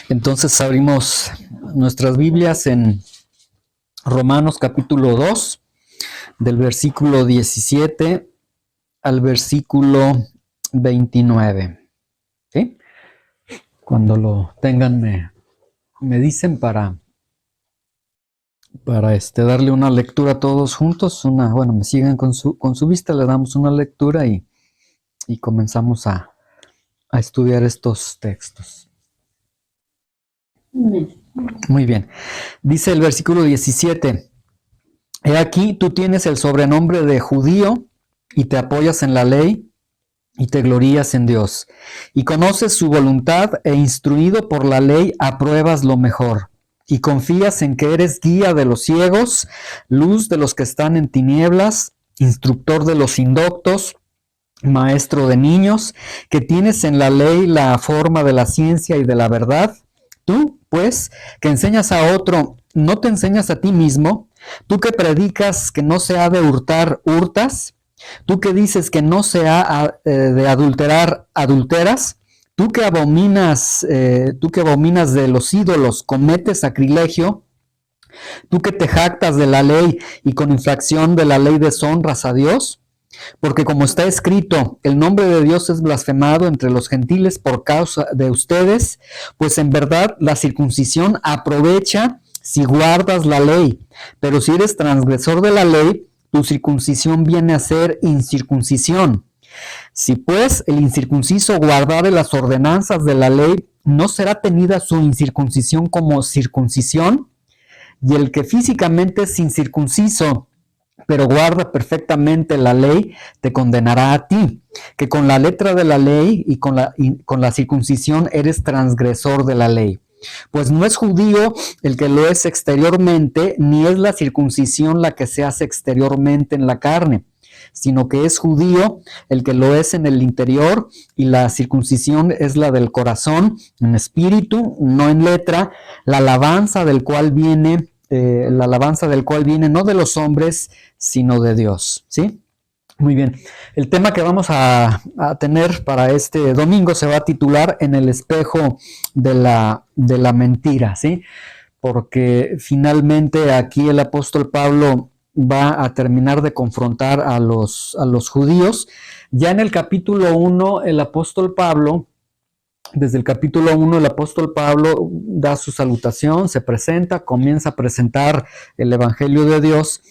Entonces abrimos nuestras Biblias en Romanos capítulo 2, del versículo 17 al versículo 29. ¿Sí? Cuando lo tengan me dicen para darle una lectura a todos juntos. Me siguen con su vista, le damos una lectura y comenzamos a estudiar estos textos. Muy bien. Dice el versículo 17: He aquí, tú tienes el sobrenombre de judío y te apoyas en la ley y te glorías en Dios. Y conoces su voluntad e instruido por la ley apruebas lo mejor. Y confías en que eres guía de los ciegos, luz de los que están en tinieblas, instructor de los indoctos, maestro de niños, que tienes en la ley la forma de la ciencia y de la verdad. Tú, pues, que enseñas a otro, ¿no te enseñas a ti mismo? Tú que predicas que no se ha de hurtar, hurtas. Tú que dices que no se ha de adulterar, adulteras. Tú que abominas de los ídolos, cometes sacrilegio. Tú que te jactas de la ley y con infracción de la ley deshonras a Dios. Porque como está escrito, el nombre de Dios es blasfemado entre los gentiles por causa de ustedes, pues en verdad la circuncisión aprovecha si guardas la ley. Pero si eres transgresor de la ley, tu circuncisión viene a ser incircuncisión. Si pues el incircunciso guardare las ordenanzas de la ley, ¿no será tenida su incircuncisión como circuncisión? Y el que físicamente es incircunciso, pero guarda perfectamente la ley, te condenará a ti, que con la letra de la ley y con la circuncisión eres transgresor de la ley. Pues no es judío el que lo es exteriormente, ni es la circuncisión la que se hace exteriormente en la carne, sino que es judío el que lo es en el interior, y la circuncisión es la del corazón, en espíritu, no en letra, la alabanza del cual viene no de los hombres, sino de Dios. ¿Sí? Muy bien. El tema que vamos a tener para este domingo se va a titular En el espejo de la mentira, ¿sí? Porque finalmente aquí el apóstol Pablo va a terminar de confrontar a los judíos. Ya en el capítulo 1, desde el capítulo 1, el apóstol Pablo da su salutación, se presenta, comienza a presentar el Evangelio de Dios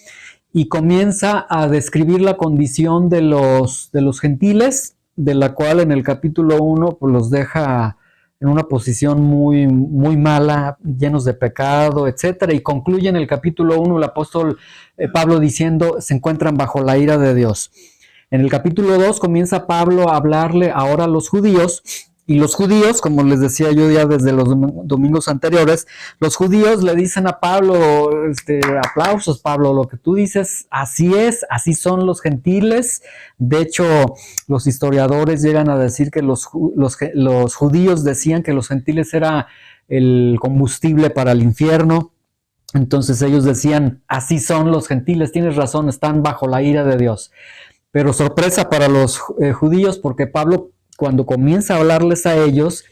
y comienza a describir la condición de los gentiles, de la cual en el capítulo 1 pues, los deja en una posición muy, muy mala, llenos de pecado, etc. Y concluye en el capítulo 1 el apóstol Pablo diciendo, se encuentran bajo la ira de Dios. En el capítulo 2 comienza Pablo a hablarle ahora a los judíos. Y los judíos, como les decía yo ya desde los domingos anteriores, los judíos le dicen a Pablo, aplausos Pablo, lo que tú dices, así es, así son los gentiles. De hecho, los historiadores llegan a decir que los judíos decían que los gentiles era el combustible para el infierno. Entonces ellos decían, así son los gentiles, tienes razón, están bajo la ira de Dios. Pero sorpresa para los judíos, porque Pablo, cuando comienza a hablarles a ellos,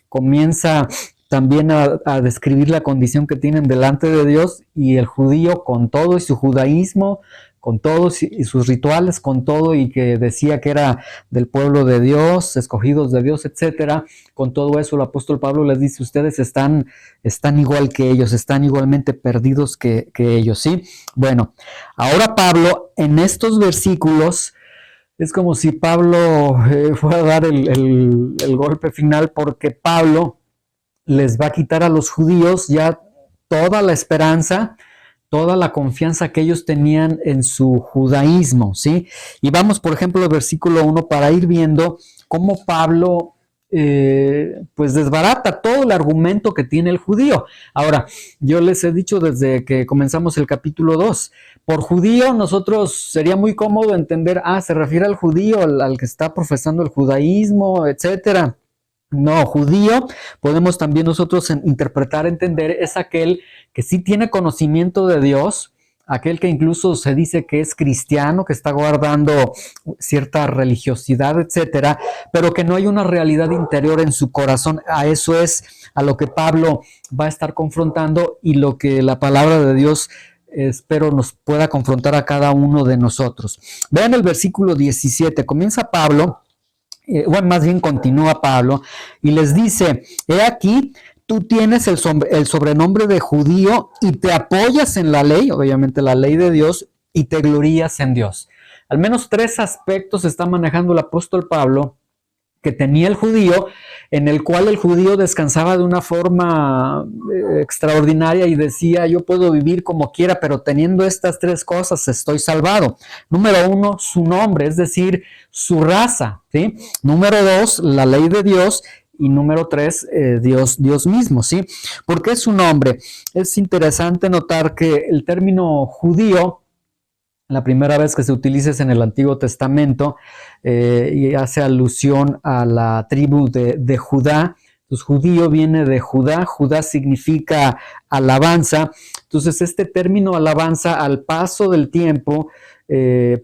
comienza también a describir la condición que tienen delante de Dios, y el judío con todo y su judaísmo, con todos y sus rituales, con todo y que decía que era del pueblo de Dios, escogidos de Dios, etcétera, con todo eso el apóstol Pablo les dice, ustedes están igual que ellos, están igualmente perdidos que ellos, ¿sí? Bueno, ahora Pablo en estos versículos es como si Pablo fuera a dar el golpe final, porque Pablo les va a quitar a los judíos ya toda la esperanza, toda la confianza que ellos tenían en su judaísmo, ¿sí? Y vamos, por ejemplo, al versículo 1 para ir viendo cómo Pablo pues desbarata todo el argumento que tiene el judío. Ahora, yo les he dicho desde que comenzamos el capítulo 2, por judío nosotros sería muy cómodo entender, se refiere al judío, al que está profesando el judaísmo, etcétera. No, judío podemos también nosotros interpretar, entender, es aquel que sí tiene conocimiento de Dios, aquel que incluso se dice que es cristiano, que está guardando cierta religiosidad, etcétera, pero que no hay una realidad interior en su corazón. A eso es a lo que Pablo va a estar confrontando y lo que la palabra de Dios espero nos pueda confrontar a cada uno de nosotros. Vean el versículo 17, comienza Pablo, más bien continúa Pablo, y les dice, he aquí, tú tienes el sobrenombre de judío y te apoyas en la ley, obviamente la ley de Dios, y te glorías en Dios. Al menos 3 aspectos está manejando el apóstol Pablo que tenía el judío, en el cual el judío descansaba de una forma extraordinaria y decía, yo puedo vivir como quiera, pero teniendo estas 3 cosas estoy salvado. Número 1, su nombre, es decir, su raza, ¿sí? Número 2, la ley de Dios. Y número 3, Dios mismo, ¿sí? ¿Por qué su nombre? Es interesante notar que el término judío, la primera vez que se utiliza es en el Antiguo Testamento y hace alusión a la tribu de Judá. Entonces, judío viene de Judá, Judá significa alabanza. Entonces, este término alabanza, al paso del tiempo,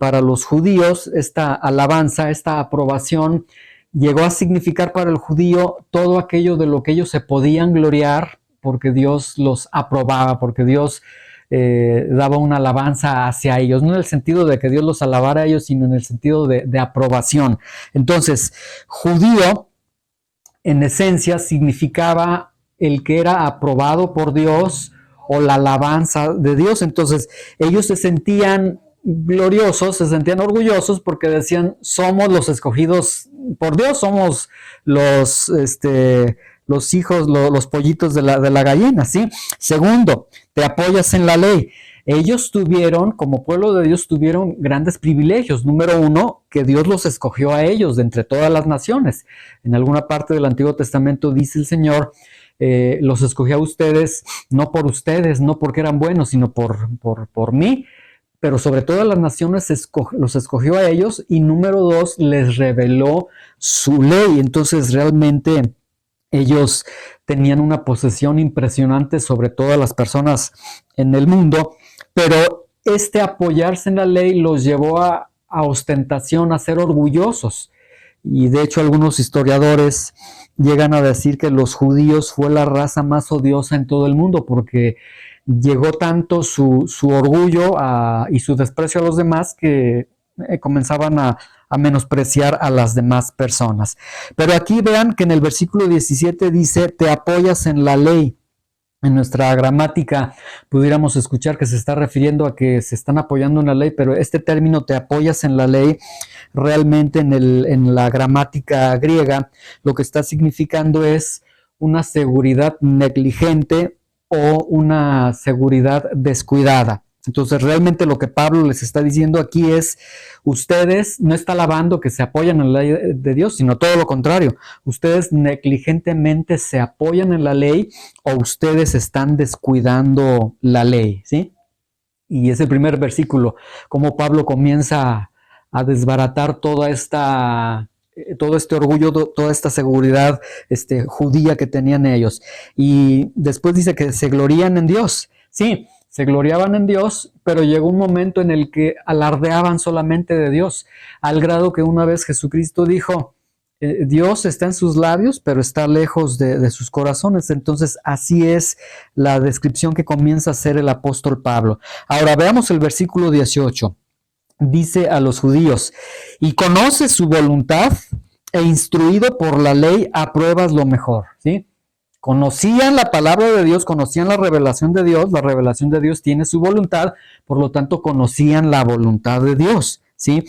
para los judíos, esta alabanza, esta aprobación, llegó a significar para el judío todo aquello de lo que ellos se podían gloriar, porque Dios los aprobaba, porque Dios daba una alabanza hacia ellos, no en el sentido de que Dios los alabara a ellos, sino en el sentido de aprobación. Entonces, judío, en esencia, significaba el que era aprobado por Dios o la alabanza de Dios. Entonces, ellos se sentían gloriosos, se sentían orgullosos porque decían, somos los escogidos por Dios, somos los hijos, los pollitos de la gallina, ¿sí? Segundo, te apoyas en la ley. Ellos tuvieron, como pueblo de Dios, tuvieron grandes privilegios. Número 1, que Dios los escogió a ellos de entre todas las naciones. En alguna parte del Antiguo Testamento dice el Señor, los escogió a ustedes, no porque eran buenos, sino por mí. Pero sobre todas las naciones los escogió a ellos. Y número 2, les reveló su ley. Entonces realmente ellos tenían una posesión impresionante sobre todas las personas en el mundo, pero este apoyarse en la ley los llevó a ostentación, a ser orgullosos. Y de hecho algunos historiadores llegan a decir que los judíos fue la raza más odiosa en todo el mundo, porque llegó tanto su orgullo y su desprecio a los demás que comenzaban a menospreciar a las demás personas. Pero aquí vean que en el versículo 17 dice, te apoyas en la ley. En nuestra gramática pudiéramos escuchar que se está refiriendo a que se están apoyando en la ley, pero este término te apoyas en la ley, realmente en la gramática griega, lo que está significando es una seguridad negligente o una seguridad descuidada. Entonces realmente lo que Pablo les está diciendo aquí es, ustedes no está alabando que se apoyan en la ley de Dios, sino todo lo contrario. Ustedes negligentemente se apoyan en la ley o ustedes están descuidando la ley, ¿sí? Y es el primer versículo, como Pablo comienza a desbaratar todo este orgullo, toda esta seguridad judía que tenían ellos. Y después dice que se glorían en Dios. Sí, se gloriaban en Dios, pero llegó un momento en el que alardeaban solamente de Dios, al grado que una vez Jesucristo dijo, Dios está en sus labios, pero está lejos de sus corazones. Entonces, así es la descripción que comienza a hacer el apóstol Pablo. Ahora, veamos el versículo 18. Dice a los judíos, y conoces su voluntad, e instruido por la ley apruebas lo mejor, ¿sí? Conocían la palabra de Dios, conocían la revelación de Dios tiene su voluntad, por lo tanto conocían la voluntad de Dios, ¿sí?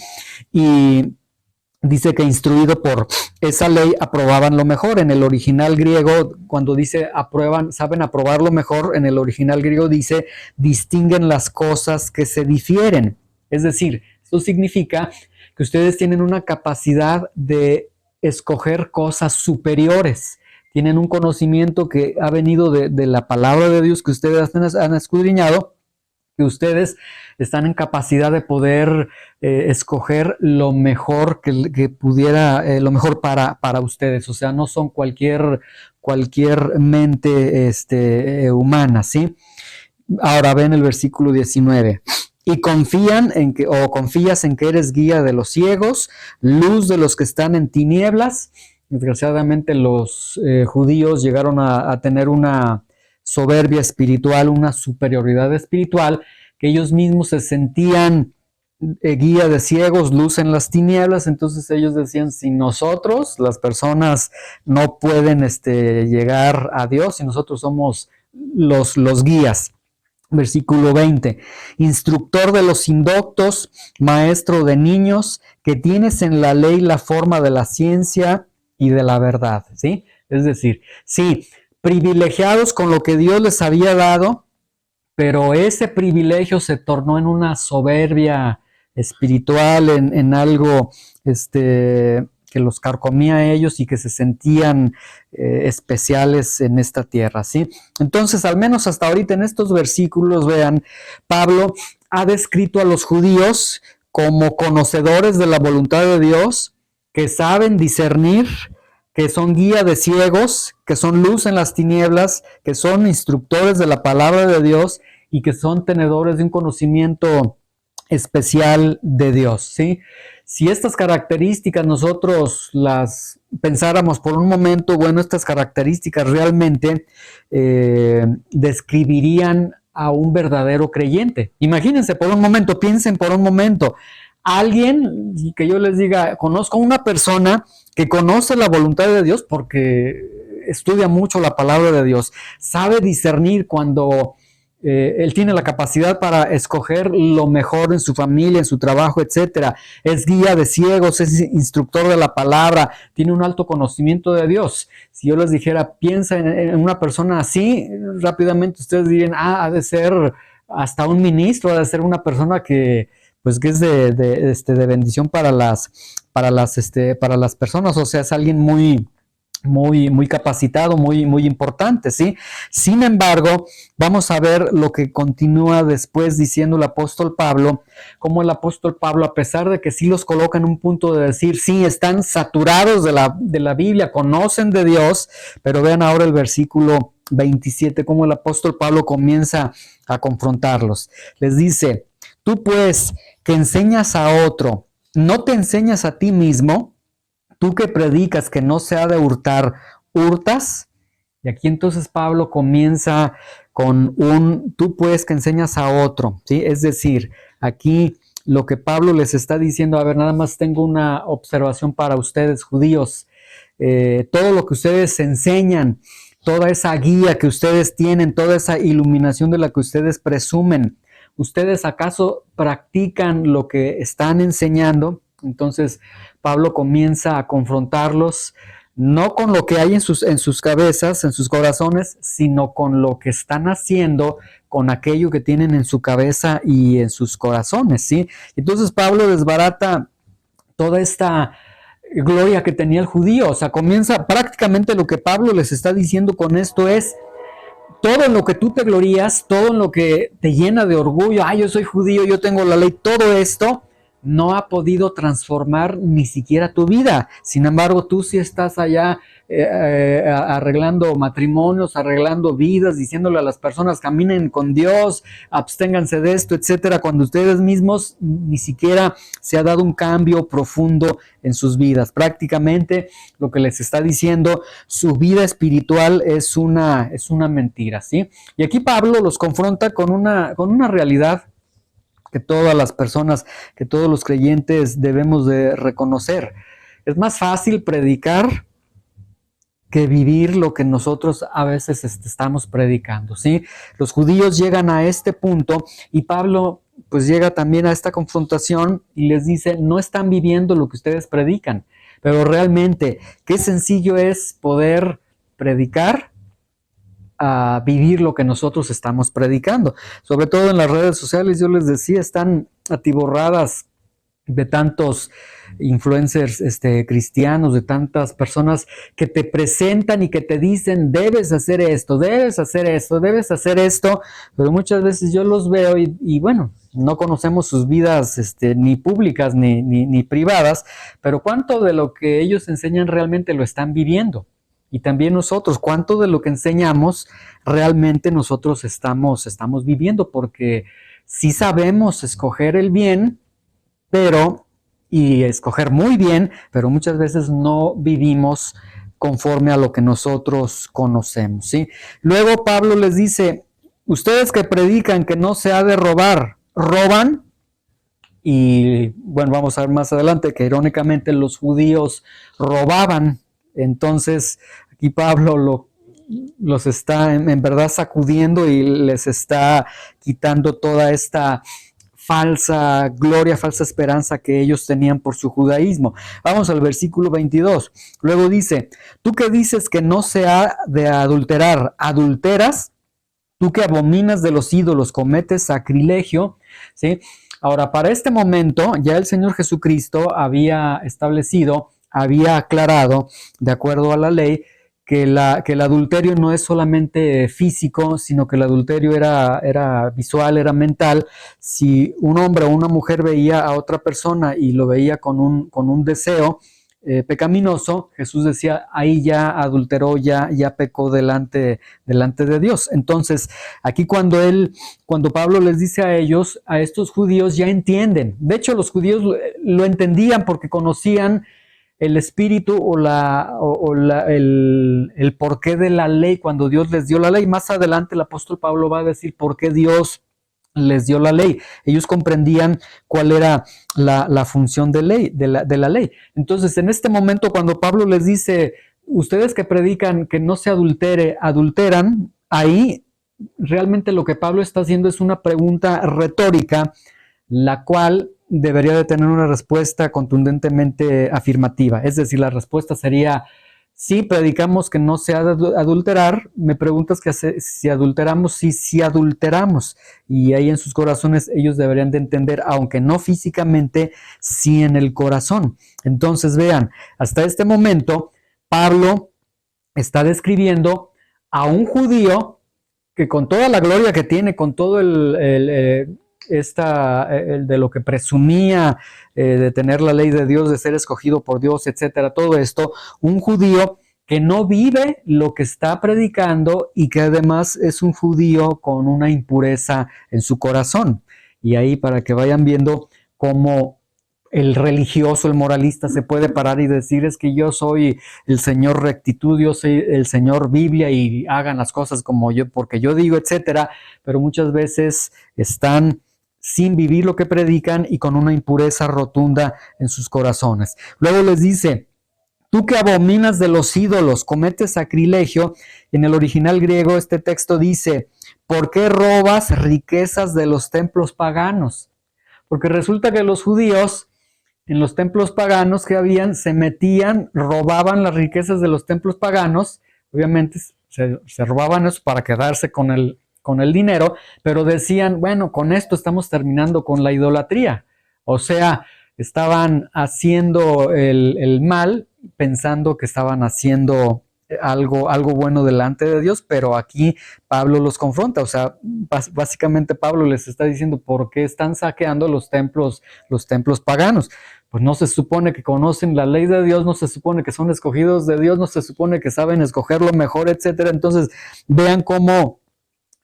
Y dice que instruido por esa ley aprobaban lo mejor. En el original griego, cuando dice aprueban, saben aprobar lo mejor, en el original griego dice distinguen las cosas que se difieren. Es decir, esto significa que ustedes tienen una capacidad de escoger cosas superiores. Tienen un conocimiento que ha venido de la palabra de Dios que ustedes han escudriñado, que ustedes están en capacidad de poder escoger lo mejor que pudiera, lo mejor para ustedes. O sea, no son cualquier mente humana, ¿sí? Ahora ven el versículo 19. Y confías en que eres guía de los ciegos, luz de los que están en tinieblas. Desgraciadamente los judíos llegaron a tener una soberbia espiritual, una superioridad espiritual, que ellos mismos se sentían guía de ciegos, luz en las tinieblas. Entonces ellos decían, si nosotros, las personas, no pueden llegar a Dios, si nosotros somos los guías. Versículo 20, instructor de los indoctos, maestro de niños, que tienes en la ley la forma de la ciencia y de la verdad, ¿sí? Es decir, sí, privilegiados con lo que Dios les había dado, pero ese privilegio se tornó en una soberbia espiritual, en algo que los carcomía a ellos y que se sentían especiales en esta tierra, ¿sí? Entonces, al menos hasta ahorita en estos versículos, vean, Pablo ha descrito a los judíos como conocedores de la voluntad de Dios, que saben discernir, que son guía de ciegos, que son luz en las tinieblas, que son instructores de la palabra de Dios y que son tenedores de un conocimiento especial de Dios, ¿sí? Si estas características nosotros las pensáramos por un momento, bueno, estas características realmente describirían a un verdadero creyente. Imagínense por un momento, piensen por un momento, alguien que yo les diga, conozco a una persona que conoce la voluntad de Dios porque estudia mucho la palabra de Dios, sabe discernir cuando él tiene la capacidad para escoger lo mejor en su familia, en su trabajo, etcétera. Es guía de ciegos, es instructor de la palabra, tiene un alto conocimiento de Dios. Si yo les dijera, piensa en una persona así, rápidamente ustedes dirían, ha de ser hasta un ministro, ha de ser una persona que es de bendición para las personas, o sea, es alguien muy capacitado, muy importante, ¿sí? Sin embargo, vamos a ver lo que continúa después diciendo el apóstol Pablo, como el apóstol Pablo, a pesar de que sí los coloca en un punto de decir, sí, están saturados de la Biblia, conocen de Dios, pero vean ahora el versículo 27, como el apóstol Pablo comienza a confrontarlos. Les dice, tú pues, que enseñas a otro, ¿no te enseñas a ti mismo? Tú que predicas que no se ha de hurtar, ¿hurtas? Y aquí entonces Pablo comienza con tú pues que enseñas a otro, ¿sí? Es decir, aquí lo que Pablo les está diciendo, a ver, nada más tengo una observación para ustedes, judíos. Todo lo que ustedes enseñan, toda esa guía que ustedes tienen, toda esa iluminación de la que ustedes presumen, ¿ustedes acaso practican lo que están enseñando? Entonces Pablo comienza a confrontarlos no con lo que hay en sus cabezas, en sus corazones, sino con lo que están haciendo, con aquello que tienen en su cabeza y en sus corazones, ¿sí? Entonces Pablo desbarata toda esta gloria que tenía el judío, o sea, comienza prácticamente lo que Pablo les está diciendo con esto es, todo en lo que tú te glorías, todo en lo que te llena de orgullo, yo soy judío, yo tengo la ley, todo esto no ha podido transformar ni siquiera tu vida. Sin embargo, tú sí estás allá arreglando matrimonios, arreglando vidas, diciéndole a las personas, caminen con Dios, absténganse de esto, etcétera, cuando ustedes mismos ni siquiera se ha dado un cambio profundo en sus vidas. Prácticamente lo que les está diciendo, su vida espiritual es una mentira, ¿sí? Y aquí Pablo los confronta con una realidad que todas las personas, que todos los creyentes debemos de reconocer. Es más fácil predicar que vivir lo que nosotros a veces estamos predicando, ¿sí? Los judíos llegan a este punto y Pablo pues llega también a esta confrontación y les dice, no están viviendo lo que ustedes predican, pero realmente qué sencillo es poder predicar a vivir lo que nosotros estamos predicando. Sobre todo en las redes sociales, yo les decía, están atiborradas de tantos influencers cristianos, de tantas personas que te presentan y que te dicen, debes hacer esto, debes hacer esto, debes hacer esto, pero muchas veces yo los veo y bueno, no conocemos sus vidas ni públicas ni privadas, pero cuánto de lo que ellos enseñan realmente lo están viviendo. Y también nosotros, ¿cuánto de lo que enseñamos realmente nosotros estamos viviendo? Porque sí sabemos escoger el bien, y escoger muy bien, pero muchas veces no vivimos conforme a lo que nosotros conocemos, ¿sí? Luego Pablo les dice, ustedes que predican que no se ha de robar, ¿roban? Y bueno, vamos a ver más adelante que irónicamente los judíos robaban. Entonces aquí Pablo los está en verdad sacudiendo y les está quitando toda esta falsa gloria, falsa esperanza que ellos tenían por su judaísmo. Vamos al versículo 22. Luego dice, tú que dices que no se ha de adulterar, ¿adulteras? Tú que abominas de los ídolos, cometes sacrilegio, ¿sí? Ahora, para este momento, ya el Señor Jesucristo había establecido, había aclarado, de acuerdo a la ley, que el adulterio no es solamente físico, sino que el adulterio era visual, era mental. Si un hombre o una mujer veía a otra persona y lo veía con un deseo pecaminoso, Jesús decía, ahí ya adulteró, ya pecó delante de Dios. Entonces, aquí cuando Pablo les dice a ellos, a estos judíos ya entienden. De hecho, los judíos lo entendían porque conocían el espíritu el porqué de la ley cuando Dios les dio la ley. Más adelante el apóstol Pablo va a decir por qué Dios les dio la ley. Ellos comprendían cuál era la función de la ley. Entonces, en este momento, cuando Pablo les dice, ustedes que predican que no se adultere, adulteran, ahí realmente lo que Pablo está haciendo es una pregunta retórica, la cual debería de tener una respuesta contundentemente afirmativa. Es decir, la respuesta sería, sí, predicamos que no se ha de adulterar. Me preguntas que si adulteramos, sí adulteramos. Y ahí en sus corazones ellos deberían de entender, aunque no físicamente, sí en el corazón. Entonces vean, hasta este momento, Pablo está describiendo a un judío que con toda la gloria que tiene, con todo el de lo que presumía de tener la ley de Dios, de ser escogido por Dios, etcétera, todo esto, un judío que no vive lo que está predicando y que además es un judío con una impureza en su corazón. Y ahí para que vayan viendo cómo el religioso, el moralista se puede parar y decir, es que yo soy el Señor rectitud, yo soy el Señor Biblia y hagan las cosas como yo, porque yo digo, etcétera, pero muchas veces están sin vivir lo que predican y con una impureza rotunda en sus corazones. Luego les dice, tú que abominas de los ídolos, cometes sacrilegio. En el original griego este texto dice, ¿por qué robas riquezas de los templos paganos? Porque resulta que los judíos en los templos paganos que habían, se metían, robaban las riquezas de los templos paganos, obviamente se robaban eso para quedarse con el dinero, pero decían, bueno, con esto estamos terminando con la idolatría. O sea, estaban haciendo el mal pensando que estaban haciendo algo bueno delante de Dios, pero aquí Pablo los confronta. O sea, básicamente Pablo les está diciendo por qué están saqueando los templos paganos. Pues no se supone que conocen la ley de Dios, no se supone que son escogidos de Dios, no se supone que saben escoger lo mejor, etcétera. Entonces, vean cómo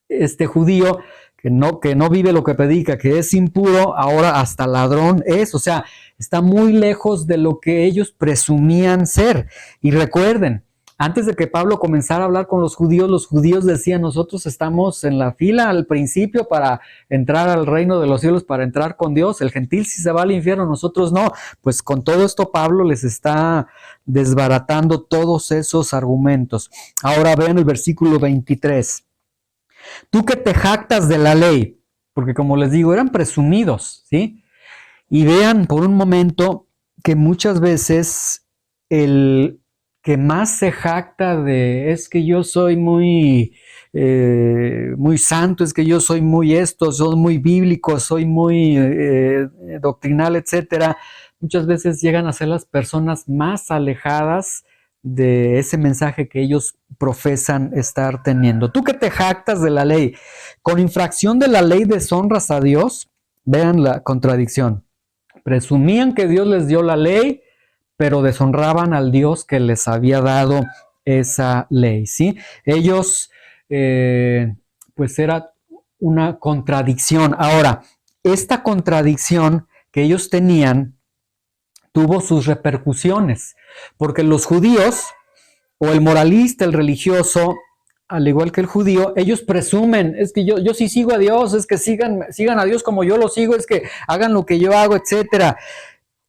este judío que no vive lo que predica, que es impuro, ahora hasta ladrón es. O sea, está muy lejos de lo que ellos presumían ser. Y recuerden, antes de que Pablo comenzara a hablar con los judíos decían, nosotros estamos en la fila al principio para entrar al reino de los cielos, para entrar con Dios. El gentil sí se va al infierno, nosotros no. Pues con todo esto Pablo les está desbaratando todos esos argumentos. Ahora vean el versículo 23. Tú que te jactas de la ley, porque como les digo, eran presumidos, ¿sí? Y vean por un momento que muchas veces el que más se jacta es que yo soy muy santo, es que yo soy muy esto, soy muy bíblico, soy muy doctrinal, etcétera. Muchas veces llegan a ser las personas más alejadas de ese mensaje que ellos profesan estar teniendo. Tú que te jactas de la ley, con infracción de la ley deshonras a Dios. Vean la contradicción. Presumían que Dios les dio la ley, pero deshonraban al Dios que les había dado esa ley, ¿sí? Ellos, pues era una contradicción. Ahora, esta contradicción que ellos tenían tuvo sus repercusiones, porque los judíos, o el moralista, el religioso, al igual que el judío, ellos presumen, es que yo sí sigo a Dios, es que sigan a Dios como yo lo sigo, es que hagan lo que yo hago, etcétera.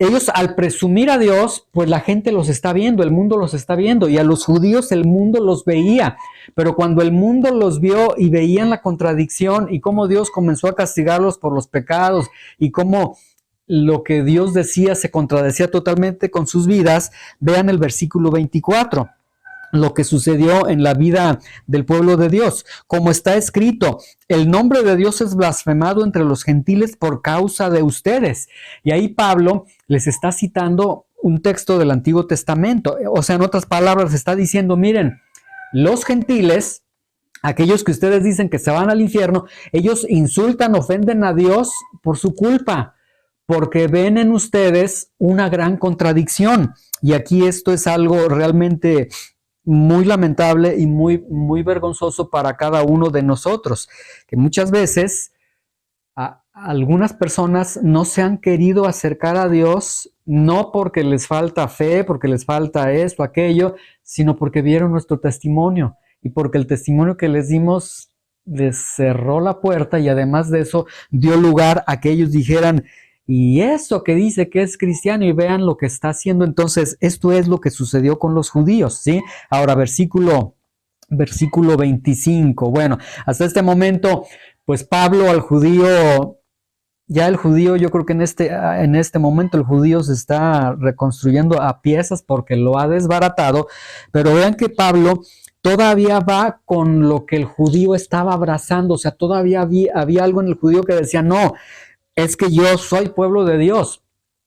Ellos, al presumir a Dios, pues la gente los está viendo, el mundo los está viendo, y a los judíos el mundo los veía. Pero cuando el mundo los vio y veían la contradicción y cómo Dios comenzó a castigarlos por los pecados y cómo lo que Dios decía se contradecía totalmente con sus vidas, vean el versículo 24. Lo que sucedió en la vida del pueblo de Dios. Como está escrito, el nombre de Dios es blasfemado entre los gentiles por causa de ustedes. Y ahí Pablo les está citando un texto del Antiguo Testamento. O sea, en otras palabras, está diciendo, miren, los gentiles, aquellos que ustedes dicen que se van al infierno, ellos insultan, ofenden a Dios por su culpa, porque ven en ustedes una gran contradicción. Y aquí esto es algo realmente muy lamentable y muy vergonzoso para cada uno de nosotros, que muchas veces algunas personas no se han querido acercar a Dios, no porque les falta fe, porque les falta esto, aquello, sino porque vieron nuestro testimonio y porque el testimonio que les dimos les cerró la puerta, y además de eso dio lugar a que ellos dijeran, y eso que dice que es cristiano, y vean lo que está haciendo. Entonces, esto es lo que sucedió con los judíos, ¿sí? Ahora, versículo 25. Bueno, hasta este momento, pues Pablo al judío, ya el judío, yo creo que en este momento el judío se está reconstruyendo a piezas porque lo ha desbaratado, pero vean que Pablo todavía va con lo que el judío estaba abrazando, o sea, todavía había algo en el judío que decía, no, es que yo soy pueblo de Dios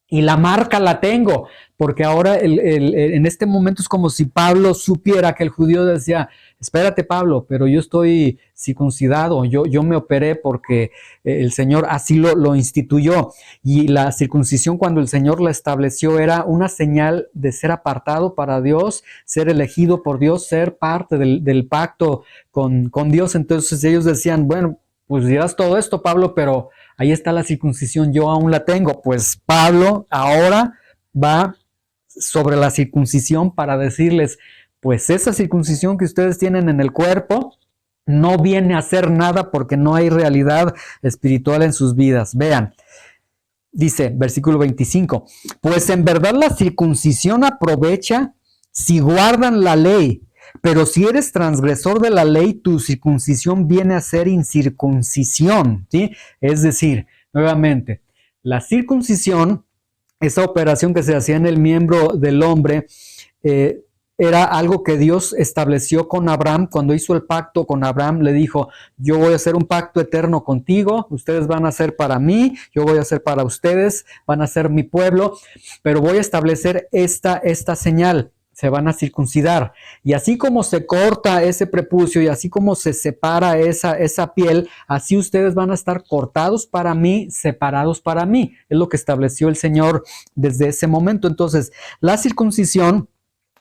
y la marca la tengo, porque ahora en este momento es como si Pablo supiera que el judío decía, espérate Pablo, pero yo estoy circuncidado, yo me operé porque el Señor así lo instituyó, y la circuncisión cuando el Señor la estableció era una señal de ser apartado para Dios, ser elegido por Dios, ser parte del pacto con Dios. Entonces ellos decían, bueno, pues dirás todo esto Pablo, pero ahí está la circuncisión, yo aún la tengo. Pues Pablo ahora va sobre la circuncisión para decirles, pues esa circuncisión que ustedes tienen en el cuerpo no viene a hacer nada porque no hay realidad espiritual en sus vidas. Vean, dice versículo 25, pues en verdad la circuncisión aprovecha si guardan la ley, pero si eres transgresor de la ley, tu circuncisión viene a ser incircuncisión, ¿sí? Es decir, nuevamente, la circuncisión, esa operación que se hacía en el miembro del hombre, era algo que Dios estableció con Abraham. Cuando hizo el pacto con Abraham, le dijo, yo voy a hacer un pacto eterno contigo, ustedes van a ser para mí, yo voy a ser para ustedes, van a ser mi pueblo, pero voy a establecer esta señal, se van a circuncidar. Y así como se corta ese prepucio y así como se separa esa piel, así ustedes van a estar cortados para mí, separados para mí. Es lo que estableció el Señor desde ese momento. Entonces, la circuncisión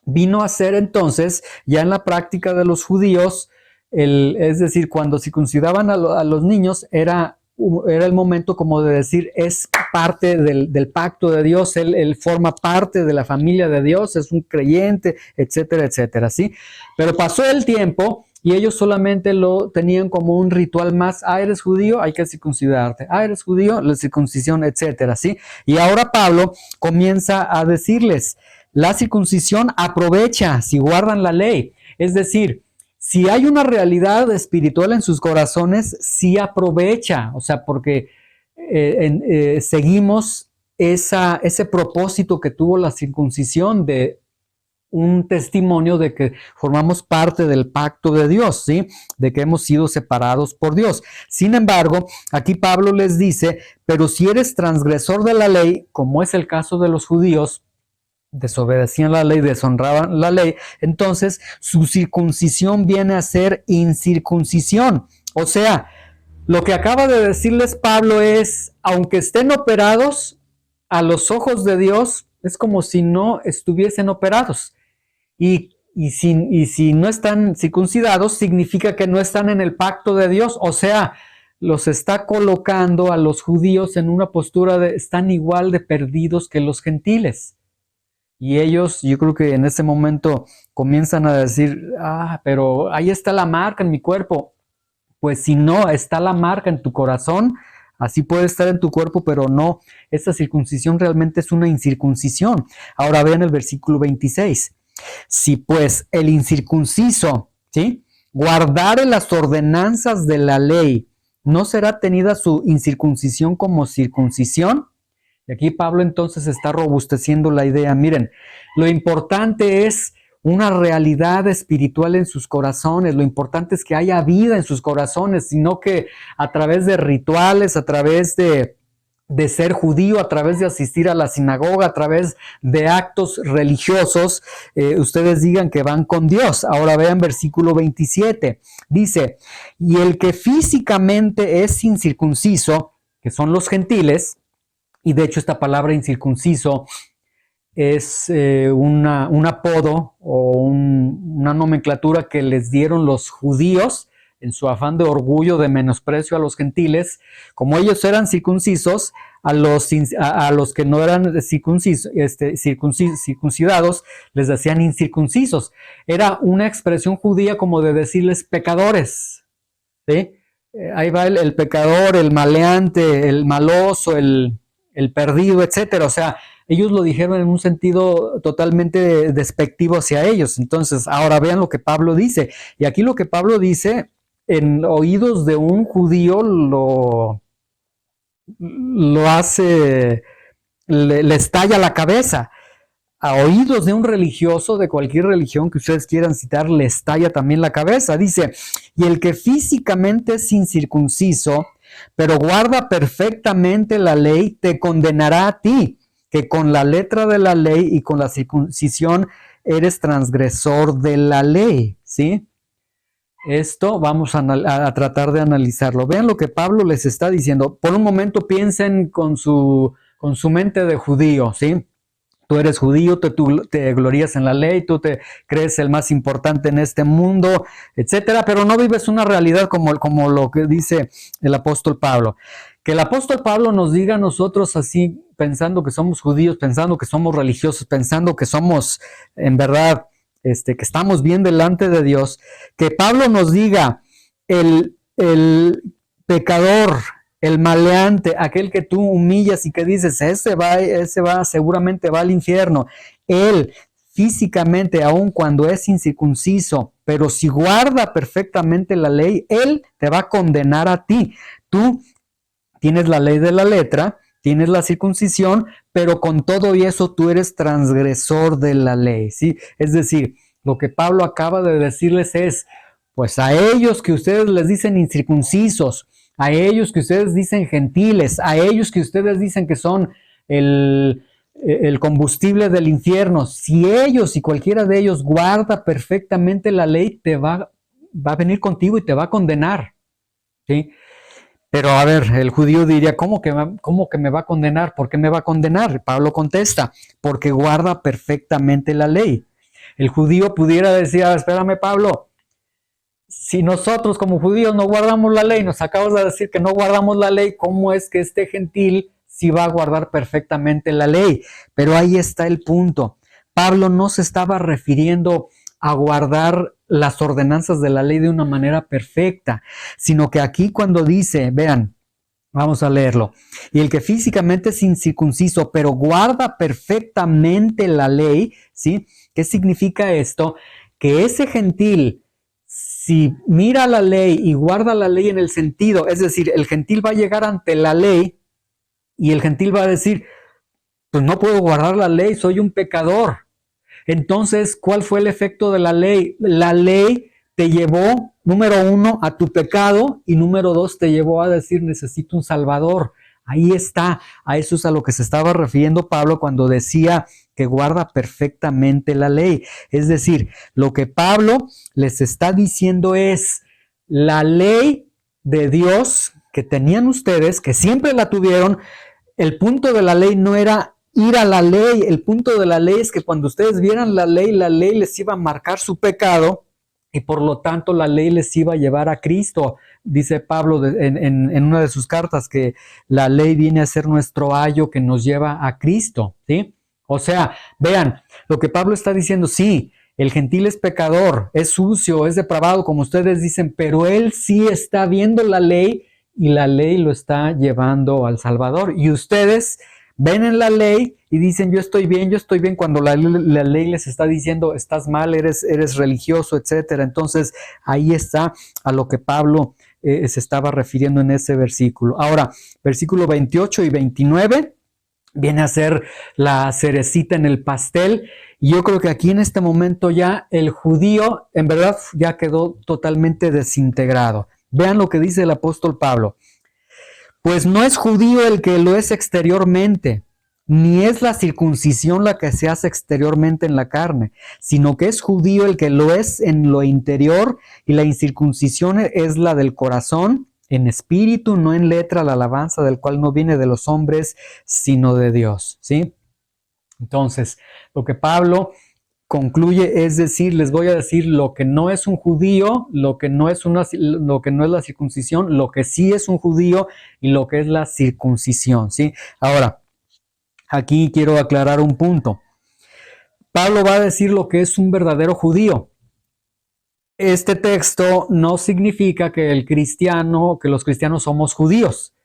vino a ser entonces, ya en la práctica de los judíos, es decir, cuando circuncidaban a los niños, era el momento como de decir, es parte del pacto de Dios, él forma parte de la familia de Dios, es un creyente, etcétera, etcétera, ¿sí? Pero pasó el tiempo y ellos solamente lo tenían como un ritual más. Eres judío, hay que circuncidarte. Eres judío, la circuncisión, etcétera, ¿sí? Y ahora Pablo comienza a decirles, la circuncisión aprovecha si guardan la ley. Es decir, si hay una realidad espiritual en sus corazones, sí aprovecha. O sea, porque seguimos ese propósito que tuvo la circuncisión de un testimonio de que formamos parte del pacto de Dios, ¿sí? De que hemos sido separados por Dios. Sin embargo, aquí Pablo les dice, pero si eres transgresor de la ley, como es el caso de los judíos, desobedecían la ley, deshonraban la ley, entonces su circuncisión viene a ser incircuncisión. O sea, lo que acaba de decirles Pablo es, aunque estén operados, a los ojos de Dios es como si no estuviesen operados. Y y si no están circuncidados, significa que no están en el pacto de Dios. O sea, los está colocando a los judíos en una postura de están igual de perdidos que los gentiles. Y ellos, yo creo que en ese momento comienzan a decir, pero ahí está la marca en mi cuerpo. Pues si no está la marca en tu corazón, así puede estar en tu cuerpo, pero no, esta circuncisión realmente es una incircuncisión. Ahora vean el versículo 26. Si pues el incircunciso, ¿sí?, guardare las ordenanzas de la ley, ¿no será tenida su incircuncisión como circuncisión? Y aquí Pablo entonces está robusteciendo la idea. Miren, lo importante es una realidad espiritual en sus corazones. Lo importante es que haya vida en sus corazones, sino que a través de rituales, a través de ser judío, a través de asistir a la sinagoga, a través de actos religiosos, ustedes digan que van con Dios. Ahora vean versículo 27. Dice, y el que físicamente es incircunciso, que son los gentiles, y de hecho esta palabra incircunciso es un apodo o una nomenclatura que les dieron los judíos en su afán de orgullo, de menosprecio a los gentiles. Como ellos eran circuncisos, a los que no eran circuncidados les decían incircuncisos. Era una expresión judía como de decirles pecadores, ¿sí? Ahí va el pecador, el maleante, el maloso, el perdido, etcétera. O sea, ellos lo dijeron en un sentido totalmente despectivo hacia ellos. Entonces, ahora vean lo que Pablo dice. Y aquí lo que Pablo dice, en oídos de un judío lo hace, le estalla la cabeza. A oídos de un religioso, de cualquier religión que ustedes quieran citar, le estalla también la cabeza. Dice, y el que físicamente es incircunciso, pero guarda perfectamente la ley, te condenará a ti, que con la letra de la ley y con la circuncisión eres transgresor de la ley, ¿sí? Esto vamos a tratar de analizarlo. Vean lo que Pablo les está diciendo. Por un momento piensen con su mente de judío, ¿sí? Tú eres judío, tú te glorías en la ley, tú te crees el más importante en este mundo, etcétera, pero no vives una realidad como lo que dice el apóstol Pablo. Que el apóstol Pablo nos diga a nosotros así, pensando que somos judíos, pensando que somos religiosos, pensando que somos en verdad, que estamos bien delante de Dios, que Pablo nos diga el pecador, el maleante, aquel que tú humillas y que dices, ese va, seguramente va al infierno. Él físicamente, aun cuando es incircunciso, pero si guarda perfectamente la ley, él te va a condenar a ti. Tú tienes la ley de la letra, tienes la circuncisión, pero con todo y eso tú eres transgresor de la ley, ¿sí? Es decir, lo que Pablo acaba de decirles es, pues a ellos que ustedes les dicen incircuncisos, a ellos que ustedes dicen gentiles, a ellos que ustedes dicen que son el combustible del infierno, si ellos y cualquiera de ellos guarda perfectamente la ley, te va a venir contigo y te va a condenar, ¿sí? Pero a ver, el judío diría, ¿cómo que me va a condenar? ¿Por qué me va a condenar? Pablo contesta, porque guarda perfectamente la ley. El judío pudiera decir, espérame Pablo, si nosotros como judíos no guardamos la ley, nos acabas de decir que no guardamos la ley, ¿cómo es que este gentil sí va a guardar perfectamente la ley? Pero ahí está el punto. Pablo no se estaba refiriendo a guardar las ordenanzas de la ley de una manera perfecta, sino que aquí cuando dice, vean, vamos a leerlo, y el que físicamente es incircunciso, pero guarda perfectamente la ley, ¿sí? ¿Qué significa esto? Que ese gentil, si mira la ley y guarda la ley en el sentido, es decir, el gentil va a llegar ante la ley y el gentil va a decir, pues no puedo guardar la ley, soy un pecador. Entonces, ¿cuál fue el efecto de la ley? La ley te llevó, número 1, a tu pecado y número 2, te llevó a decir, necesito un salvador. Ahí está, a eso es a lo que se estaba refiriendo Pablo cuando decía que guarda perfectamente la ley. Es decir, lo que Pablo les está diciendo es la ley de Dios que tenían ustedes, que siempre la tuvieron. El punto de la ley no era ir a la ley. El punto de la ley es que cuando ustedes vieran la ley les iba a marcar su pecado y por lo tanto la ley les iba a llevar a Cristo. Dice Pablo en una de sus cartas que la ley viene a ser nuestro ayo que nos lleva a Cristo, ¿sí? O sea, vean, lo que Pablo está diciendo, sí, el gentil es pecador, es sucio, es depravado, como ustedes dicen, pero él sí está viendo la ley y la ley lo está llevando al Salvador. Y ustedes ven en la ley y dicen, yo estoy bien, cuando la ley les está diciendo, estás mal, eres religioso, etcétera. Entonces, ahí está a lo que Pablo se estaba refiriendo en ese versículo. Ahora, versículo 28 y 29 viene a ser la cerecita en el pastel. Y yo creo que aquí en este momento ya el judío, en verdad, ya quedó totalmente desintegrado. Vean lo que dice el apóstol Pablo. Pues no es judío el que lo es exteriormente, ni es la circuncisión la que se hace exteriormente en la carne, sino que es judío el que lo es en lo interior, y la incircuncisión es la del corazón, en espíritu, no en letra, la alabanza del cual no viene de los hombres, sino de Dios, ¿sí? Entonces, lo que Pablo concluye es decir, les voy a decir lo que no es un judío, lo que no es la circuncisión, lo que sí es un judío y lo que es la circuncisión, ¿sí? Ahora, aquí quiero aclarar un punto. Pablo va a decir lo que es un verdadero judío. Este texto no significa que los cristianos somos judíos.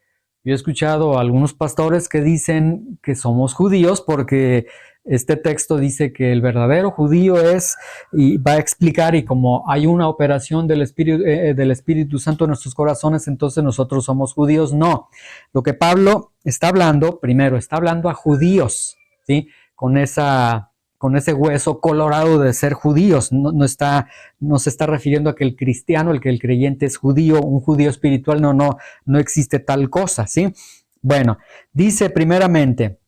Yo he escuchado a algunos pastores que dicen que somos judíos porque este texto dice que el verdadero judío es, y va a explicar, y como hay una operación del Espíritu Santo en nuestros corazones, entonces nosotros somos judíos. No, lo que Pablo está hablando, primero, está hablando a judíos, ¿sí? Con ese hueso colorado de ser judíos. No se está refiriendo a que el cristiano, el creyente es judío, un judío espiritual, no existe tal cosa, ¿sí? Bueno, dice primeramente,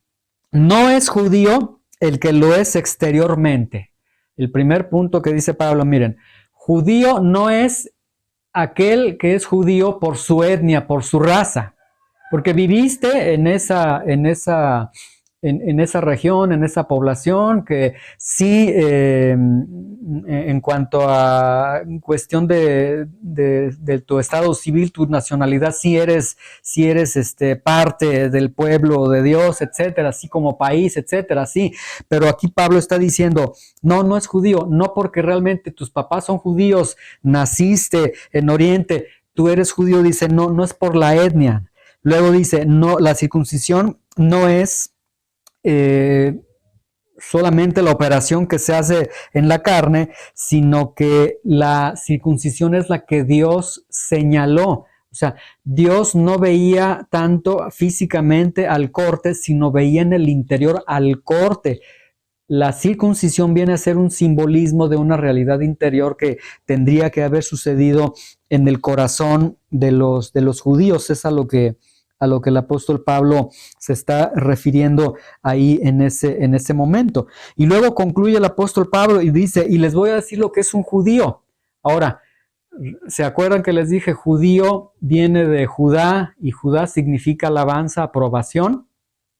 no es judío el que lo es exteriormente. El primer punto que dice Pablo, miren, judío no es aquel que es judío por su etnia, por su raza, porque viviste en esa región, en esa población, que sí, en cuanto a cuestión de tu estado civil, tu nacionalidad, sí eres parte del pueblo de Dios, etcétera, así como país, etcétera, sí. Pero aquí Pablo está diciendo, no es judío, no porque realmente tus papás son judíos, naciste en Oriente, tú eres judío, dice, no es por la etnia. Luego dice, no, la circuncisión no es solamente la operación que se hace en la carne, sino que la circuncisión es la que Dios señaló. O sea, Dios no veía tanto físicamente al corte, sino veía en el interior al corte. La circuncisión viene a ser un simbolismo de una realidad interior que tendría que haber sucedido en el corazón de los judíos. Es a lo que el apóstol Pablo se está refiriendo ahí en ese momento. Y luego concluye el apóstol Pablo y dice, y les voy a decir lo que es un judío. Ahora, ¿se acuerdan que les dije judío viene de Judá y Judá significa alabanza, aprobación?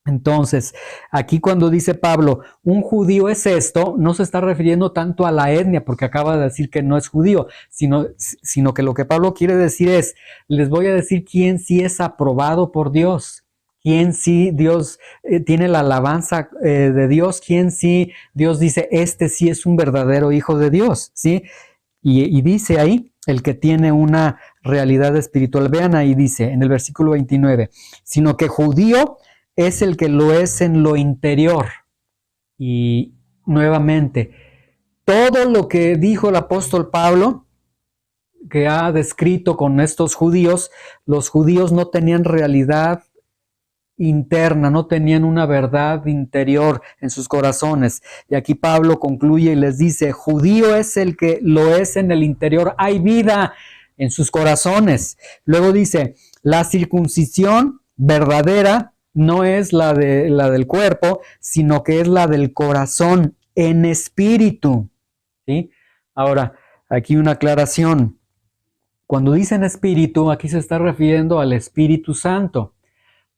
Entonces, aquí cuando dice Pablo, un judío es esto, no se está refiriendo tanto a la etnia, porque acaba de decir que no es judío, sino que lo que Pablo quiere decir es, les voy a decir quién sí es aprobado por Dios, quién sí Dios tiene la alabanza de Dios, quién sí Dios dice, este sí es un verdadero hijo de Dios, ¿sí? Y dice ahí, el que tiene una realidad espiritual. Vean ahí, dice en el versículo 29, sino que judío es el que lo es en lo interior. Y nuevamente, todo lo que dijo el apóstol Pablo, que ha descrito con estos judíos, los judíos no tenían realidad interna, no tenían una verdad interior en sus corazones. Y aquí Pablo concluye y les dice, judío es el que lo es en el interior, hay vida en sus corazones. Luego dice, la circuncisión verdadera no es la del cuerpo, sino que es la del corazón en espíritu, ¿sí? Ahora, aquí una aclaración. Cuando dicen espíritu, aquí se está refiriendo al Espíritu Santo.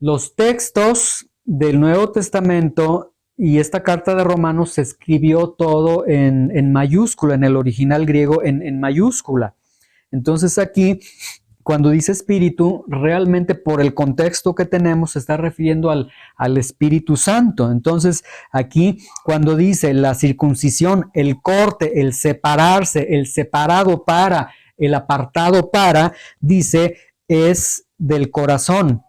Los textos del Nuevo Testamento y esta carta de Romanos se escribió todo en mayúscula, en el original griego en mayúscula. Entonces aquí, cuando dice espíritu, realmente por el contexto que tenemos se está refiriendo al Espíritu Santo. Entonces aquí cuando dice la circuncisión, el corte, el separarse, el separado para, el apartado para, dice es del corazón,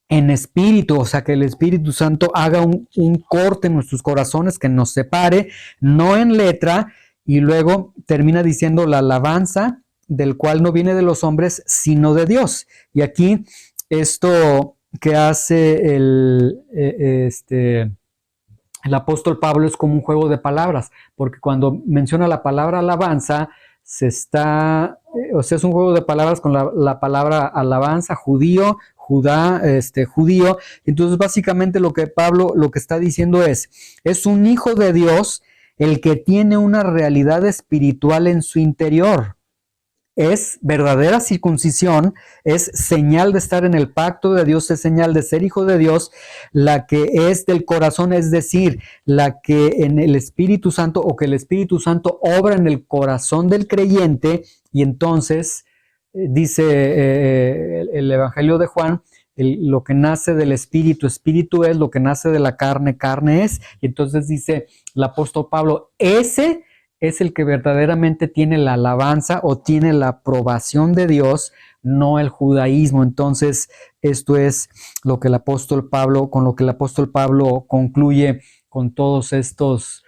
en espíritu, o sea que el Espíritu Santo haga un corte en nuestros corazones que nos separe, no en letra, y luego termina diciendo la alabanza, del cual no viene de los hombres, sino de Dios. Y aquí esto que hace el apóstol Pablo es como un juego de palabras, porque cuando menciona la palabra alabanza, o sea, es un juego de palabras con la palabra alabanza, judío, Judá, judío. Entonces, básicamente lo que Pablo lo que está diciendo es un hijo de Dios el que tiene una realidad espiritual en su interior. Es verdadera circuncisión, es señal de estar en el pacto de Dios, es señal de ser hijo de Dios, la que es del corazón, es decir, la que en el Espíritu Santo o que el Espíritu Santo obra en el corazón del creyente y entonces dice el Evangelio de Juan, lo que nace del Espíritu, Espíritu es, lo que nace de la carne, carne es, y entonces dice el apóstol Pablo, ese es el que verdaderamente tiene la alabanza o tiene la aprobación de Dios, no el judaísmo. Entonces, esto es lo que el apóstol Pablo, con lo que el apóstol Pablo concluye con todos estos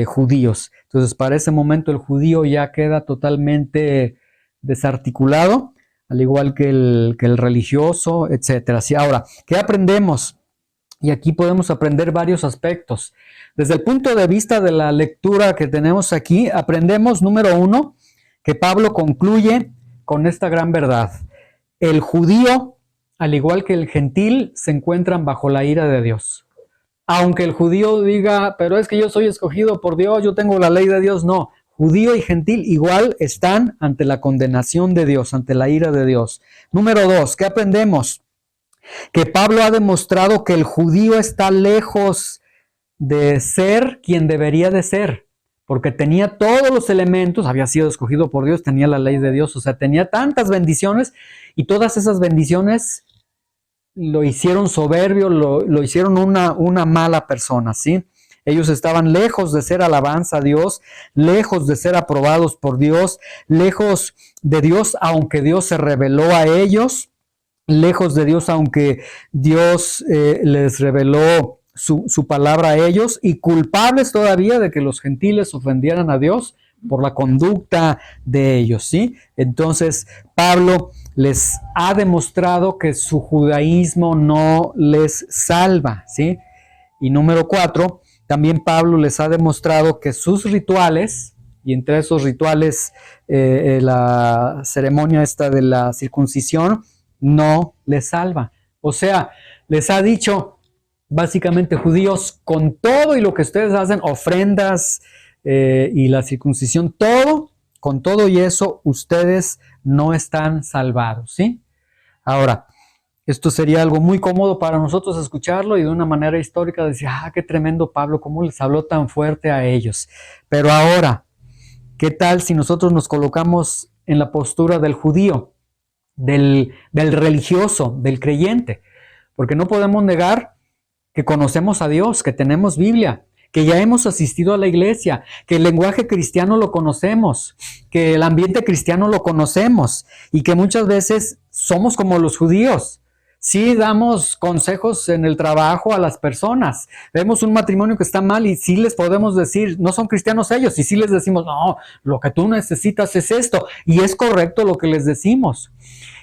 judíos. Entonces, para ese momento el judío ya queda totalmente desarticulado, al igual que el religioso, etc. Sí, ahora, ¿qué aprendemos? Y aquí podemos aprender varios aspectos. Desde el punto de vista de la lectura que tenemos aquí, aprendemos, número 1, que Pablo concluye con esta gran verdad. El judío, al igual que el gentil, se encuentran bajo la ira de Dios. Aunque el judío diga, pero es que yo soy escogido por Dios, yo tengo la ley de Dios, no. Judío y gentil igual están ante la condenación de Dios, ante la ira de Dios. Número 2, ¿qué aprendemos? Que Pablo ha demostrado que el judío está lejos de ser quien debería de ser, porque tenía todos los elementos, había sido escogido por Dios, tenía la ley de Dios, o sea, tenía tantas bendiciones y todas esas bendiciones lo hicieron soberbio, lo hicieron una mala persona, ¿sí? Ellos estaban lejos de ser alabanza a Dios, lejos de ser aprobados por Dios, lejos de Dios, aunque Dios se reveló a ellos, lejos de Dios, aunque Dios les reveló su palabra a ellos, y culpables todavía de que los gentiles ofendieran a Dios por la conducta de ellos, ¿sí? Entonces, Pablo les ha demostrado que su judaísmo no les salva, ¿sí? Y número 4, también Pablo les ha demostrado que sus rituales, y entre esos rituales la ceremonia esta de la circuncisión, no les salva. O sea, les ha dicho, básicamente, judíos, con todo y lo que ustedes hacen, ofrendas y la circuncisión, todo, con todo y eso, ustedes no están salvados, ¿sí? Ahora, esto sería algo muy cómodo para nosotros escucharlo y de una manera histórica decir, qué tremendo Pablo, cómo les habló tan fuerte a ellos. Pero ahora, ¿qué tal si nosotros nos colocamos en la postura del judío? Del religioso, del creyente, porque no podemos negar que conocemos a Dios, que tenemos Biblia, que ya hemos asistido a la iglesia, que el lenguaje cristiano lo conocemos, que el ambiente cristiano lo conocemos y que muchas veces somos como los judíos. Sí damos consejos en el trabajo a las personas. Vemos un matrimonio que está mal y sí les podemos decir, no son cristianos ellos, y sí les decimos, no, lo que tú necesitas es esto. Y es correcto lo que les decimos.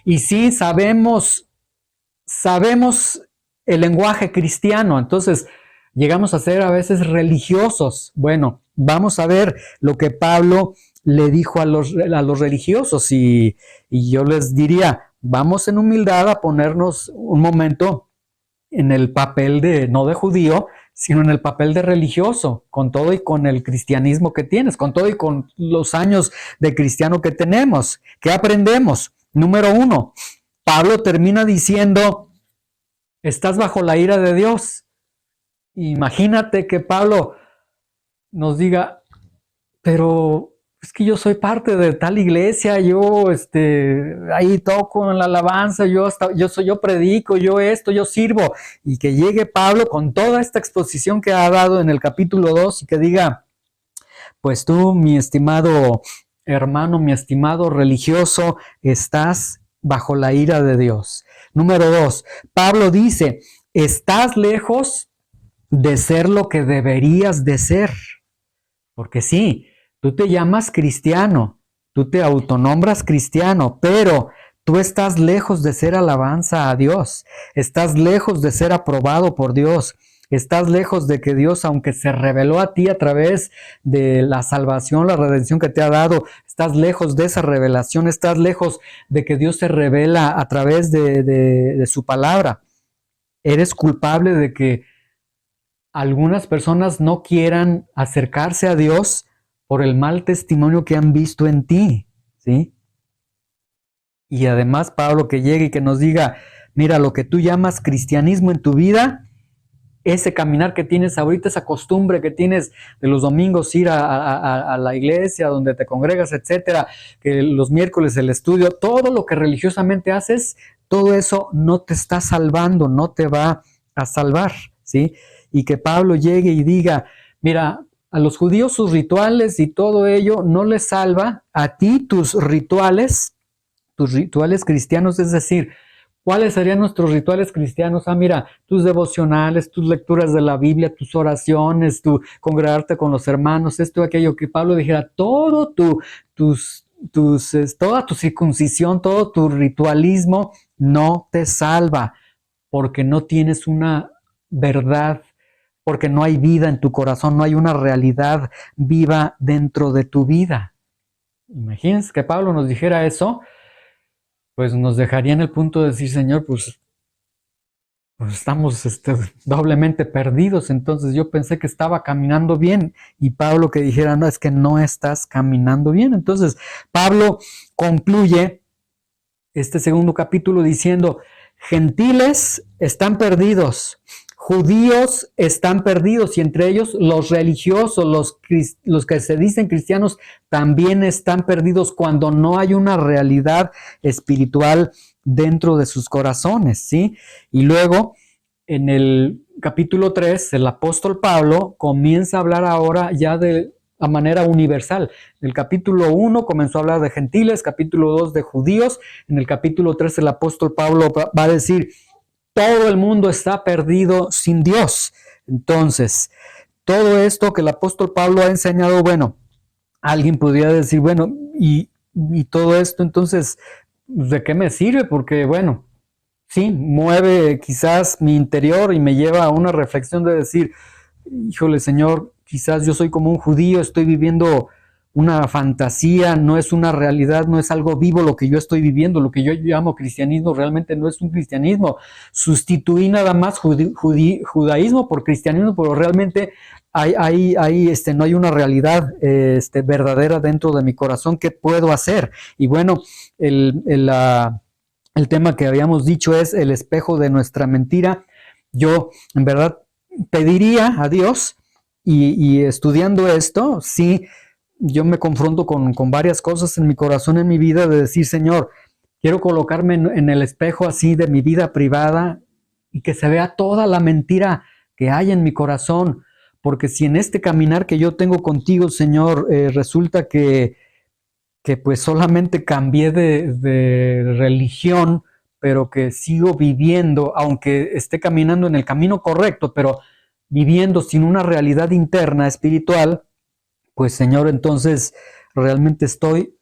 Y sí sabemos el lenguaje cristiano, entonces llegamos a ser a veces religiosos. Bueno, vamos a ver lo que Pablo le dijo a los religiosos y yo les diría, vamos en humildad a ponernos un momento en el papel no de judío, sino en el papel de religioso, con todo y con el cristianismo que tienes, con todo y con los años de cristiano que tenemos. ¿Qué aprendemos? Número 1, Pablo termina diciendo, estás bajo la ira de Dios. Imagínate que Pablo nos diga, pero es que yo soy parte de tal iglesia, yo ahí toco en la alabanza, yo predico, yo esto, yo sirvo, y que llegue Pablo con toda esta exposición que ha dado en el capítulo 2 y que diga, pues tú, mi estimado hermano, mi estimado religioso, estás bajo la ira de Dios. Número 2, Pablo dice, estás lejos de ser lo que deberías de ser. Porque sí, tú te llamas cristiano, tú te autonombras cristiano, pero tú estás lejos de ser alabanza a Dios, estás lejos de ser aprobado por Dios, estás lejos de que Dios, aunque se reveló a ti a través de la salvación, la redención que te ha dado, estás lejos de esa revelación, estás lejos de que Dios se revela a través de su palabra. Eres culpable de que algunas personas no quieran acercarse a Dios por el mal testimonio que han visto en ti, ¿sí? Y además Pablo que llegue y que nos diga, mira, lo que tú llamas cristianismo en tu vida, ese caminar que tienes ahorita, esa costumbre que tienes de los domingos ir a la iglesia donde te congregas, etcétera, que los miércoles el estudio, todo lo que religiosamente haces, todo eso no te está salvando, no te va a salvar, ¿sí? Y que Pablo llegue y diga, mira, a los judíos sus rituales y todo ello no les salva, a ti tus rituales cristianos, es decir, ¿cuáles serían nuestros rituales cristianos? Ah, mira, tus devocionales, tus lecturas de la Biblia, tus oraciones, tu congregarte con los hermanos, esto, aquello, que Pablo dijera, todo toda tu circuncisión, todo tu ritualismo no te salva, porque no tienes una verdad, porque no hay vida en tu corazón, no hay una realidad viva dentro de tu vida. Imagínense que Pablo nos dijera eso, pues nos dejaría en el punto de decir, Señor, pues estamos doblemente perdidos. Entonces yo pensé que estaba caminando bien y Pablo que dijera, no, es que no estás caminando bien. Entonces Pablo concluye este segundo capítulo diciendo, gentiles están perdidos, judíos están perdidos y entre ellos los religiosos, los que se dicen cristianos también están perdidos cuando no hay una realidad espiritual dentro de sus corazones, ¿sí? Y luego en el capítulo 3 el apóstol Pablo comienza a hablar ahora ya de a manera universal. En el capítulo 1 comenzó a hablar de gentiles, capítulo 2 de judíos, en el capítulo 3 el apóstol Pablo va a decir, todo el mundo está perdido sin Dios. Entonces, todo esto que el apóstol Pablo ha enseñado, bueno, alguien podría decir, bueno, y todo esto entonces, ¿de qué me sirve? Porque, bueno, sí, mueve quizás mi interior y me lleva a una reflexión de decir, híjole, Señor, quizás yo soy como un judío, estoy viviendo una fantasía, no es una realidad, no es algo vivo lo que yo estoy viviendo, lo que yo llamo cristianismo realmente no es un cristianismo. Sustituí nada más judaísmo por cristianismo, pero realmente no hay una realidad verdadera dentro de mi corazón. ¿Qué puedo hacer? Y bueno, el tema que habíamos dicho es el espejo de nuestra mentira. Yo, en verdad, pediría a Dios y estudiando esto, sí, yo me confronto con varias cosas en mi corazón, en mi vida, de decir, Señor, quiero colocarme en el espejo así de mi vida privada y que se vea toda la mentira que hay en mi corazón, porque si en este caminar que yo tengo contigo, Señor, resulta que pues solamente cambié de religión, pero que sigo viviendo, aunque esté caminando en el camino correcto, pero viviendo sin una realidad interna espiritual, pues Señor, entonces realmente soy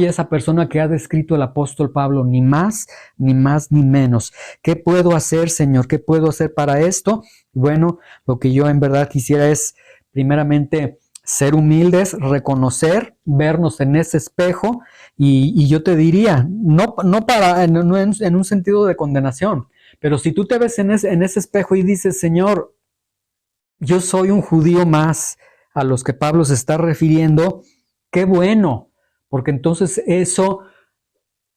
esa persona que ha descrito el apóstol Pablo, ni más, ni más, ni menos. ¿Qué puedo hacer, Señor? ¿Qué puedo hacer para esto? Bueno, lo que yo en verdad quisiera es, primeramente, ser humildes, reconocer, vernos en ese espejo y yo te diría, no en un sentido de condenación, pero si tú te ves en ese espejo y dices, Señor, yo soy un judío más a los que Pablo se está refiriendo, qué bueno, porque entonces eso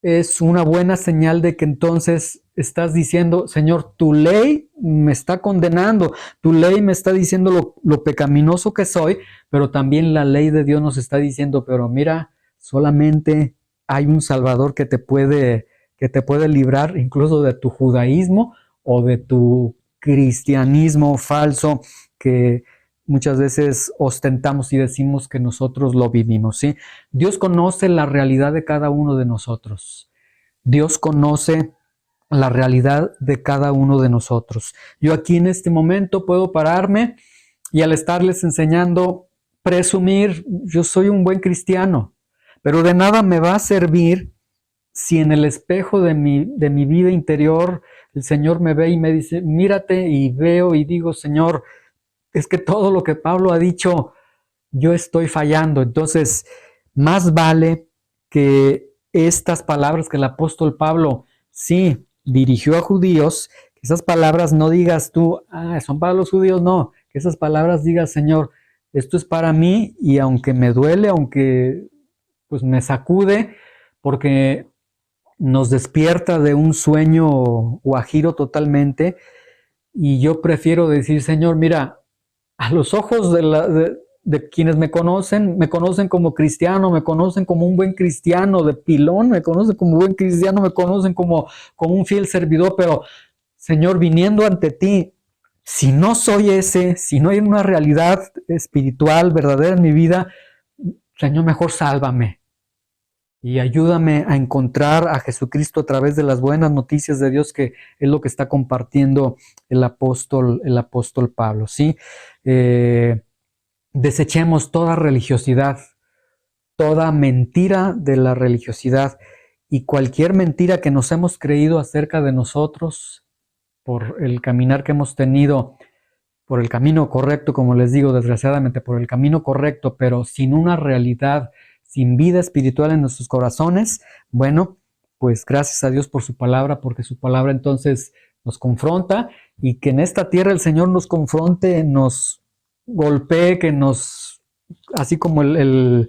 es una buena señal de que entonces estás diciendo, Señor, tu ley me está condenando, tu ley me está diciendo lo pecaminoso que soy, pero también la ley de Dios nos está diciendo, pero mira, solamente hay un Salvador que te puede librar incluso de tu judaísmo o de tu cristianismo falso que muchas veces ostentamos y decimos que nosotros lo vivimos, ¿sí? Dios conoce la realidad de cada uno de nosotros. Dios conoce la realidad de cada uno de nosotros. Yo aquí en este momento puedo pararme y al estarles enseñando, presumir, yo soy un buen cristiano, pero de nada me va a servir si en el espejo de mi vida interior el Señor me ve y me dice, mírate, y veo y digo, Señor, es que todo lo que Pablo ha dicho, yo estoy fallando. Entonces, más vale que estas palabras que el apóstol Pablo sí dirigió a judíos, que esas palabras no digas tú, son para los judíos, no, que esas palabras digas, Señor, esto es para mí, y aunque me duele, aunque pues me sacude, porque nos despierta de un sueño guajiro totalmente, y yo prefiero decir, Señor, mira, a los ojos de quienes me conocen como cristiano, me conocen como un buen cristiano de pilón, me conocen como buen cristiano, me conocen como un fiel servidor, pero Señor, viniendo ante ti, si no soy ese, si no hay una realidad espiritual verdadera en mi vida, Señor, mejor sálvame. Y ayúdame a encontrar a Jesucristo a través de las buenas noticias de Dios, que es lo que está compartiendo el apóstol Pablo, ¿sí? Desechemos toda religiosidad, toda mentira de la religiosidad y cualquier mentira que nos hemos creído acerca de nosotros por el caminar que hemos tenido, por el camino correcto, como les digo, desgraciadamente, por el camino correcto, pero sin una realidad, sin vida espiritual en nuestros corazones. Bueno, pues gracias a Dios por su palabra, porque su palabra entonces nos confronta, y que en esta tierra el Señor nos confronte, nos golpee, que nos, así como el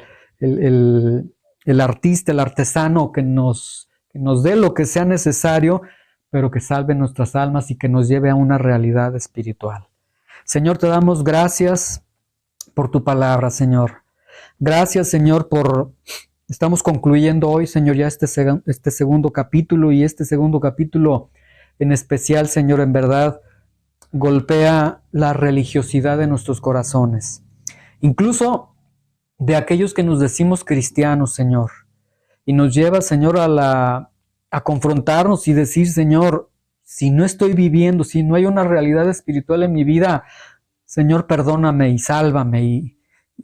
artista, el artesano, que nos dé lo que sea necesario, pero que salve nuestras almas y que nos lleve a una realidad espiritual. Señor, te damos gracias por tu palabra, Señor. Gracias, Señor, estamos concluyendo hoy, Señor, ya este segundo capítulo, y este segundo capítulo en especial, Señor, en verdad golpea la religiosidad de nuestros corazones, incluso de aquellos que nos decimos cristianos, Señor, y nos lleva, Señor, a confrontarnos y decir, Señor, si no estoy viviendo, si no hay una realidad espiritual en mi vida, Señor, perdóname y sálvame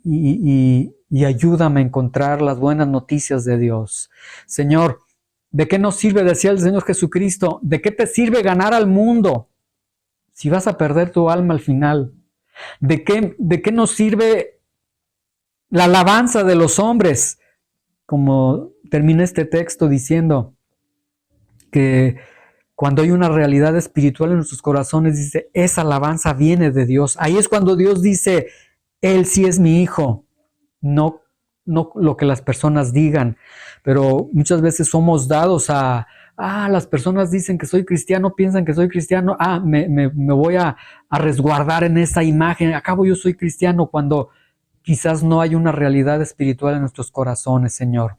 y ayúdame a encontrar las buenas noticias de Dios. Señor, ¿de qué nos sirve, decía el Señor Jesucristo, de qué te sirve ganar al mundo si vas a perder tu alma al final? ¿De qué nos sirve la alabanza de los hombres? Como termina este texto diciendo que cuando hay una realidad espiritual en nuestros corazones, dice, esa alabanza viene de Dios. Ahí es cuando Dios dice, Él sí es mi hijo, no lo que las personas digan. Pero muchas veces somos dados las personas dicen que soy cristiano, piensan que soy cristiano, me voy a resguardar en esa imagen, acabo yo soy cristiano, cuando quizás no hay una realidad espiritual en nuestros corazones, Señor.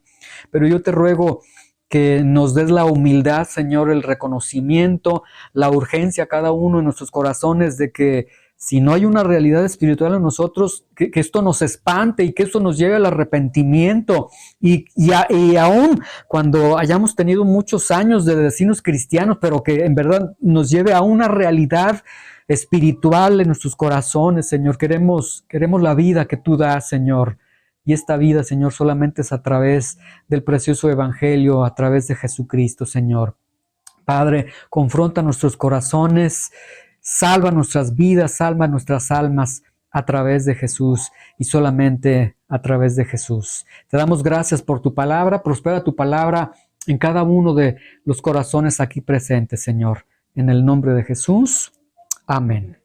Pero yo te ruego que nos des la humildad, Señor, el reconocimiento, la urgencia a cada uno de nuestros corazones de que si no hay una realidad espiritual en nosotros, que esto nos espante y que esto nos lleve al arrepentimiento. Y aún cuando hayamos tenido muchos años de decirnos cristianos, pero que en verdad nos lleve a una realidad espiritual en nuestros corazones, Señor. Queremos la vida que tú das, Señor. Y esta vida, Señor, solamente es a través del precioso evangelio, a través de Jesucristo, Señor. Padre, confronta nuestros corazones, salva nuestras vidas, salva nuestras almas a través de Jesús y solamente a través de Jesús. Te damos gracias por tu palabra, prospera tu palabra en cada uno de los corazones aquí presentes, Señor. En el nombre de Jesús, amén.